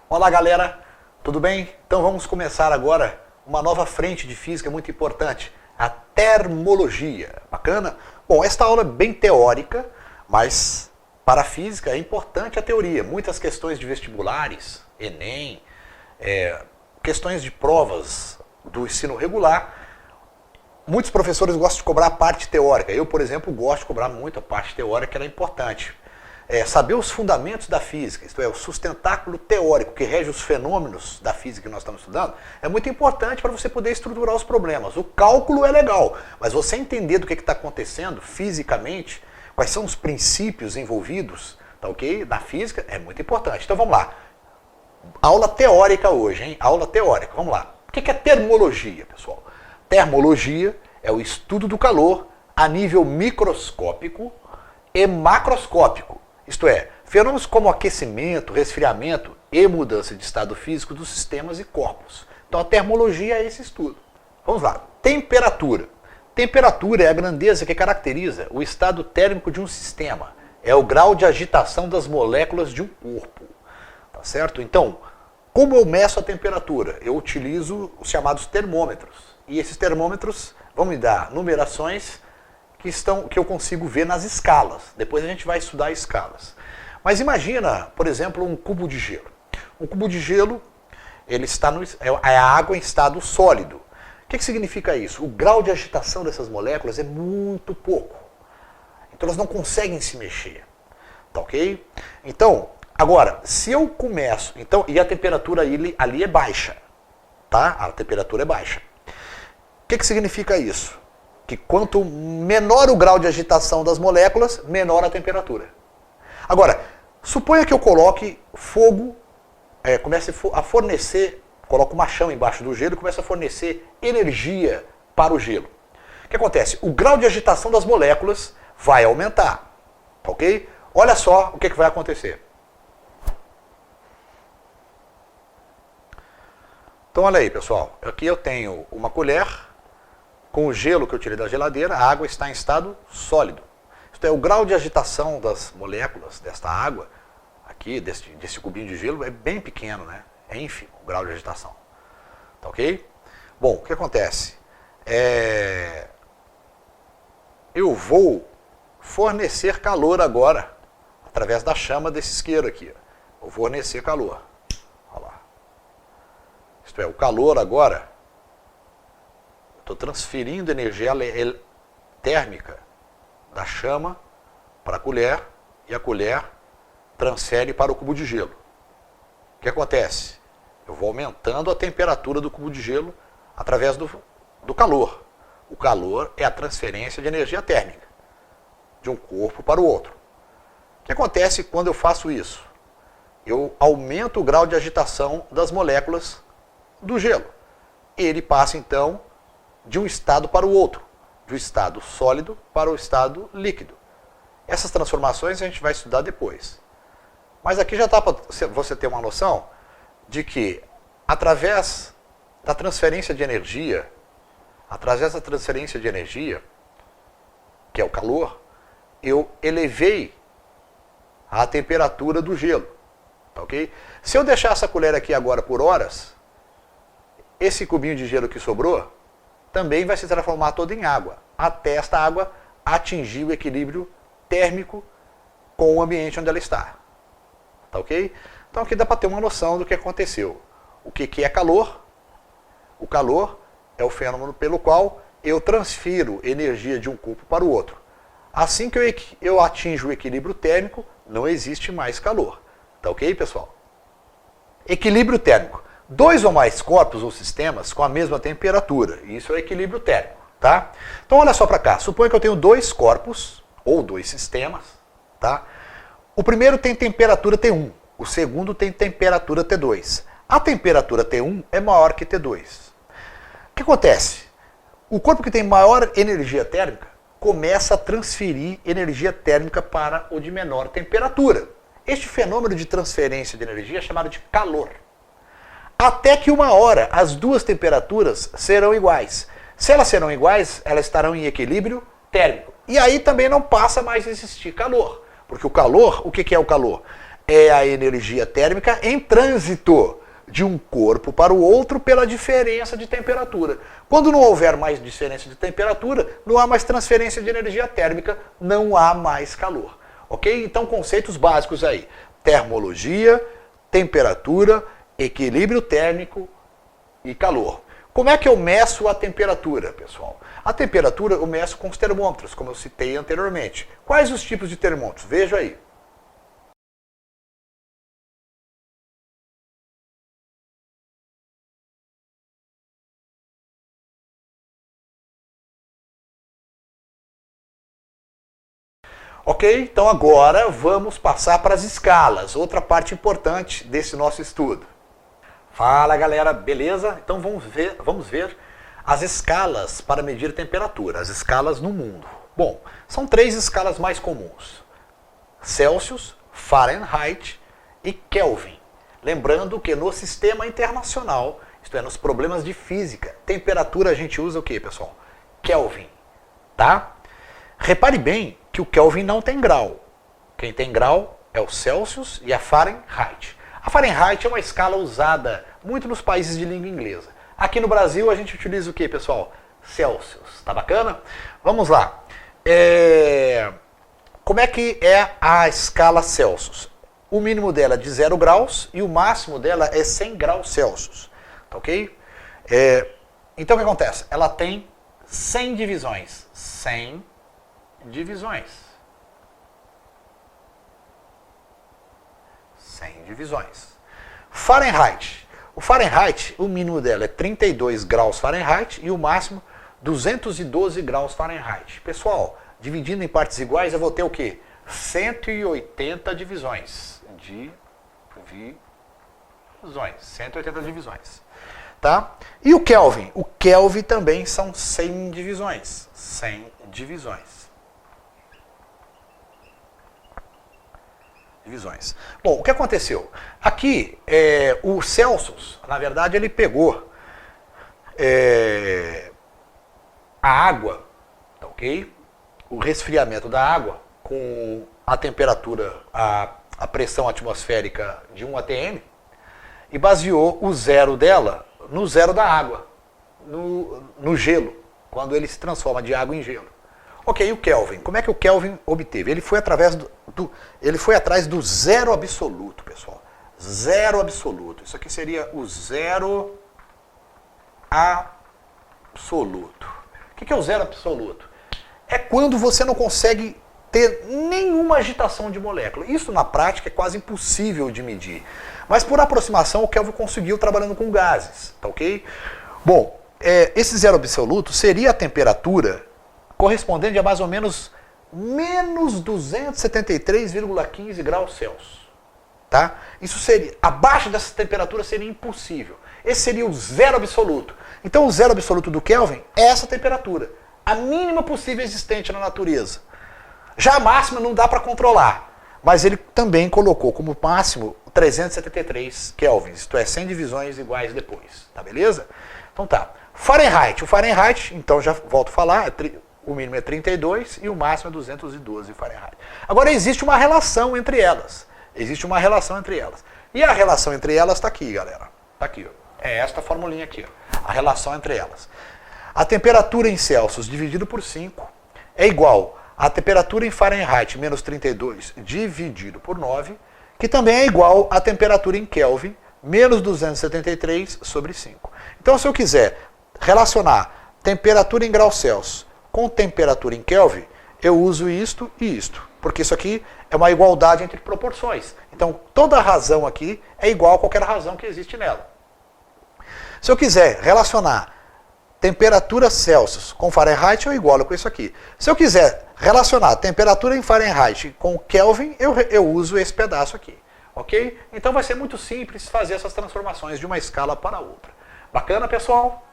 Olá galera, tudo bem? Então vamos começar agora uma nova frente de física muito importante, a termologia. Bacana? Bom, esta aula é bem teórica, mas para a física é importante a teoria. Muitas questões de vestibulares, Enem, questões de provas do ensino regular, muitos professores gostam de cobrar a parte teórica. Eu, por exemplo, gosto de cobrar muito a parte teórica, que ela é importante. Saber os fundamentos da física, isto é, o sustentáculo teórico que rege os fenômenos da física que nós estamos estudando, é muito importante para você poder estruturar os problemas. O cálculo é legal, mas você entender do que está acontecendo fisicamente, quais são os princípios envolvidos, tá ok? Na física, é muito importante. Então vamos lá. Aula teórica hoje, hein? Aula teórica, vamos lá. O que é termologia, pessoal? Termologia é o estudo do calor a nível microscópico e macroscópico. Isto é, fenômenos como aquecimento, resfriamento e mudança de estado físico dos sistemas e corpos. Então a termologia é esse estudo. Vamos lá. Temperatura. Temperatura é a grandeza que caracteriza o estado térmico de um sistema. É o grau de agitação das moléculas de um corpo. Tá certo? Então, como eu meço a temperatura? Eu utilizo os chamados termômetros. E esses termômetros vão me dar numerações que eu consigo ver nas escalas. Depois a gente vai estudar escalas. Mas imagina, por exemplo, um cubo de gelo. Um cubo de gelo, ele está é a água em estado sólido. O que significa isso? O grau de agitação dessas moléculas é muito pouco. Então elas não conseguem se mexer. Tá ok? Então, agora, se eu começo... e a temperatura ali é baixa. Tá? A temperatura é baixa. O que significa isso? Que quanto menor o grau de agitação das moléculas, menor a temperatura. Agora, suponha que eu coloque fogo, comece a fornecer, coloco uma chama embaixo do gelo e comece a fornecer energia para o gelo. O que acontece? O grau de agitação das moléculas vai aumentar. Ok? Olha só o que vai acontecer. Então olha aí, pessoal. Aqui eu tenho uma colher. Com o gelo que eu tirei da geladeira, a água está em estado sólido. Isto é, o grau de agitação das moléculas desta água, aqui, desse cubinho de gelo, é bem pequeno, né? É ínfimo o grau de agitação. Tá ok? Bom, o que acontece? Eu vou fornecer calor agora, através da chama desse isqueiro aqui. Vou fornecer calor. Olha lá. Isto é, o calor agora... Estou transferindo energia térmica da chama para a colher e a colher transfere para o cubo de gelo. O que acontece? Eu vou aumentando a temperatura do cubo de gelo através do calor. O calor é a transferência de energia térmica de um corpo para o outro. O que acontece quando eu faço isso? Eu aumento o grau de agitação das moléculas do gelo. Ele passa então de um estado para o outro, do estado sólido para o estado líquido. Essas transformações a gente vai estudar depois. Mas aqui já dá para você ter uma noção de que, através da transferência de energia, que é o calor, eu elevei a temperatura do gelo. Tá ok? Se eu deixar essa colher aqui agora por horas, esse cubinho de gelo que sobrou, também vai se transformar toda em água, até esta água atingir o equilíbrio térmico com o ambiente onde ela está. Tá ok? Então aqui dá para ter uma noção do que aconteceu. O que é calor? O calor é o fenômeno pelo qual eu transfiro energia de um corpo para o outro. Assim que eu atinjo o equilíbrio térmico, não existe mais calor. Tá ok, pessoal? Equilíbrio térmico. Dois ou mais corpos ou sistemas com a mesma temperatura. Isso é o equilíbrio térmico, tá? Então olha só para cá. Suponha que eu tenho dois corpos ou dois sistemas, tá? O primeiro tem temperatura T1, o segundo tem temperatura T2. A temperatura T1 é maior que T2. O que acontece? O corpo que tem maior energia térmica começa a transferir energia térmica para o de menor temperatura. Este fenômeno de transferência de energia é chamado de calor. Até que uma hora as duas temperaturas serão iguais. Se elas serão iguais, elas estarão em equilíbrio térmico. E aí também não passa mais a existir calor. Porque o calor, o que é o calor? é a energia térmica em trânsito de um corpo para o outro pela diferença de temperatura. Quando não houver mais diferença de temperatura, não há mais transferência de energia térmica, não há mais calor. Ok? Então, conceitos básicos aí. Termologia, temperatura, equilíbrio térmico e calor. Como é que eu meço a temperatura, pessoal? A temperatura eu meço com os termômetros, como eu citei anteriormente. Quais os tipos de termômetros? Veja aí. Ok? Então agora vamos passar para as escalas, outra parte importante desse nosso estudo. Fala galera, beleza? Então vamos ver as escalas para medir temperatura, as escalas no mundo. Bom, são 3 escalas mais comuns: Celsius, Fahrenheit e Kelvin. Lembrando que no sistema internacional, isto é, nos problemas de física, temperatura a gente usa o que, pessoal? Kelvin, tá? Repare bem que o Kelvin não tem grau. Quem tem grau é o Celsius e a Fahrenheit. A Fahrenheit é uma escala usada muito nos países de língua inglesa. Aqui no Brasil a gente utiliza o que, pessoal? Celsius. Tá bacana? Vamos lá. Como é que é a escala Celsius? O mínimo dela é de 0 graus e o máximo dela é 100 graus Celsius. Tá ok? Então o que acontece? Ela tem 100 divisões. 100 divisões. 100 divisões. Fahrenheit. O Fahrenheit, o mínimo dela é 32 graus Fahrenheit e o máximo 212 graus Fahrenheit. Pessoal, dividindo em partes iguais, eu vou ter o quê? 180 divisões. 180 divisões. Tá? E o Kelvin? O Kelvin também são 100 divisões. 100 divisões. Bom, o que aconteceu? Aqui, o Celsius, na verdade, ele pegou a água, tá ok? O resfriamento da água com a temperatura, a pressão atmosférica de 1 atm e baseou o zero dela no zero da água, no gelo, quando ele se transforma de água em gelo. Ok, e o Kelvin? Como é que o Kelvin obteve? Ele foi atrás do zero absoluto, pessoal. Zero absoluto. Isso aqui seria o zero absoluto. O que é o zero absoluto? É quando você não consegue ter nenhuma agitação de molécula. Isso na prática é quase impossível de medir. Mas por aproximação o Kelvin conseguiu trabalhando com gases, tá ok? Bom, esse zero absoluto seria a temperatura correspondente a mais ou menos menos 273,15 graus Celsius. Tá? Isso seria, abaixo dessa temperatura seria impossível. Esse seria o zero absoluto. Então o zero absoluto do Kelvin é essa temperatura, a mínima possível existente na natureza. Já a máxima não dá para controlar, mas ele também colocou como máximo 373 kelvins, isto é, 100 divisões iguais depois. Tá beleza? Então tá. Fahrenheit. O Fahrenheit, então já volto a falar, o mínimo é 32 e o máximo é 212 Fahrenheit. Agora existe uma relação entre elas. Existe uma relação entre elas. E a relação entre elas está aqui, galera. Está aqui, ó. É esta formulinha aqui, ó. A relação entre elas. A temperatura em Celsius dividido por 5 é igual à temperatura em Fahrenheit menos 32 dividido por 9, que também é igual à temperatura em Kelvin menos 273 sobre 5. Então, se eu quiser relacionar temperatura em graus Celsius com temperatura em Kelvin, eu uso isto e isto, porque isso aqui é uma igualdade entre proporções. Então, toda a razão aqui é igual a qualquer razão que existe nela. Se eu quiser relacionar temperatura Celsius com Fahrenheit, eu igualo com isso aqui. Se eu quiser relacionar temperatura em Fahrenheit com Kelvin, eu uso esse pedaço aqui. Ok? Então vai ser muito simples fazer essas transformações de uma escala para outra. Bacana, pessoal?